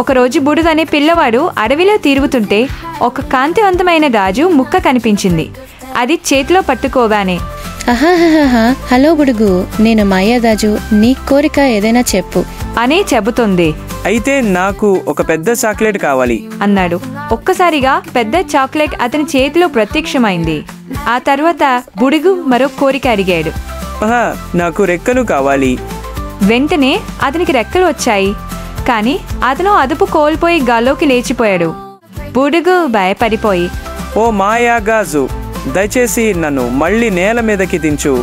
ఒకరోజు బుడుగు అనే పిల్లవాడు అడవిలో తిరుగుతుంటే ఒక కాంతివంతమైన గాజు ముక్క కనిపించింది. అది చేతిలో పట్టుకోగానే, అహాహా, హలో బుడుగు, నేను మాయాగాజు, నీ కోరిక ఏదైనా చెప్పు అని చెబుతుంది. అయితే నాకు ఒక పెద్ద చాక్లెట్ కావాలి అన్నాడు. ఒక్కసారిగా పెద్ద చాక్లెట్ అతని చేతిలో ప్రత్యక్షమైంది. ఆ తర్వాత బుడుగు మరో కోరిక అడిగాడు. నాకు రెక్కలు కావాలి. వెంటనే అతనికి రెక్కలు వచ్చాయి. కానీ అతను అదుపు కోల్పోయి గాల్లోకి లేచిపోయాడు. బుడుగు భయపడిపోయి, ఓ మాయాగాజు, దయచేసి నన్ను మళ్ళీ నేల మీదకి దించు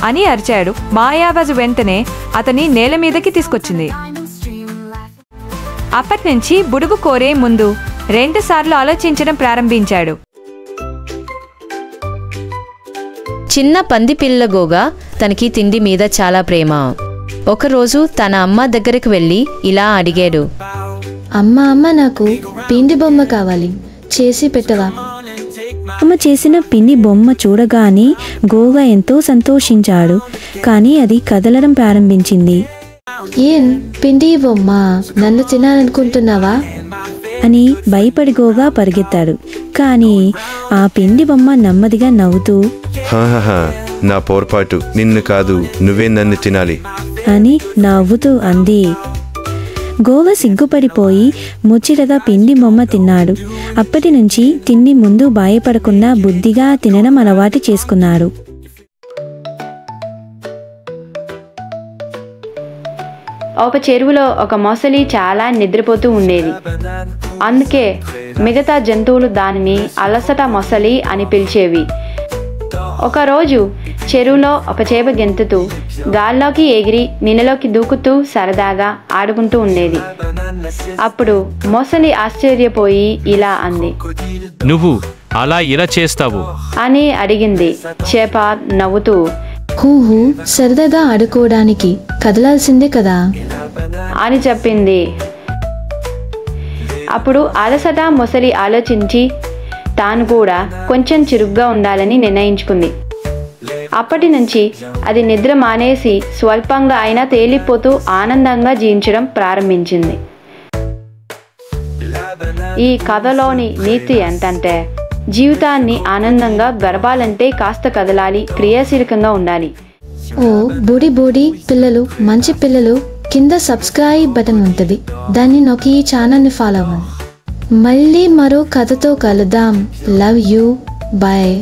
అని అరిచాడు. మాయాగాజు వెంటనే అతన్ని నేల మీదకి తీసుకొచ్చింది. అప్పటినుంచి బుడుగు కోరే ముందు 2 సార్లు ఆలోచించడం ప్రారంభించాడు. చిన్న పంది పిల్ల గోగా తనకి తిండి మీద చాలా ప్రేమ. ఒకరోజు తన అమ్మ దగ్గరికి వెళ్ళి ఇలా అడిగాడు. అమ్మ, నాకు పిండి బొమ్మ కావాలి, చేసి పెట్టవా? అమ్మ చేసిన పిండి బొమ్మ చూడగానే గోగా ఎంతో సంతోషించాడు. కానీ అది కదలడం ప్రారంభించింది. ఏం పిండి బొమ్మ, నన్ను తినాలనుకుంటున్నావా అని భయపడి గోగా పరిగెత్తాడు. కానీ ఆ పిండి బొమ్మ నెమ్మదిగా నవ్వుతూ, నా పొరపాటు, నిన్ను కాదు, నువ్వే నన్ను తినాలి అని నవ్వుతూ అంది. గోగా సిగ్గుపడిపోయి ముచ్చటగా పిండి బొమ్మ తిన్నాడు. అప్పటి నుంచి తిండి ముందు భయపడకుండా బుద్ధిగా తినడం అలవాటు చేసుకున్నాడు. ఒక చెరువులో ఒక మొసలి చాలా నిద్రపోతూ ఉండేది. అందుకే మిగతా జంతువులు దానిని అలసట మొసలి అని పిలిచేవి. ఒకరోజు చెరువులో ఒక చేప గెంతుతూ గాల్లోకి ఎగిరి నీళ్ళలోకి దూకుతూ సరదాగా ఆడుకుంటూ ఉండేది. అప్పుడు మొసలి ఆశ్చర్యపోయి ఇలా అంది. నువ్వు అలా ఇలా చేస్తావు అని అడిగింది. చేప నవ్వుతూ, హూహూ, సరదాగా ఆడుకోవడానికి కదలాల్సిందే కదా అని చెప్పింది. అప్పుడు అలసట మొసలి ఆలోచించి తాను కూడా కొంచెం చురుగ్గా ఉండాలని నిర్ణయించుకుంది. అప్పటి నుంచి అది నిద్ర మానేసి స్వల్పంగా అయినా తేలిపోతూ ఆనందంగా జీవించడం ప్రారంభించింది. ఈ కథలోని నీతి ఏంటంటే, జీవితాన్ని ఆనందంగా గడపాలంటే కాస్త కదలాలి, క్రియాశీలకంగా ఉండాలి. ఓ బోడి పిల్లలు, మంచి పిల్లలు, కింద సబ్స్క్రైబ్ బటన్ ఉంటుంది, దాన్ని నొక్కి ఈ ఛానల్ని ఫాలో అవ్వండి. మళ్ళీ మరో కథతో కలుద్దాం. Love you, bye.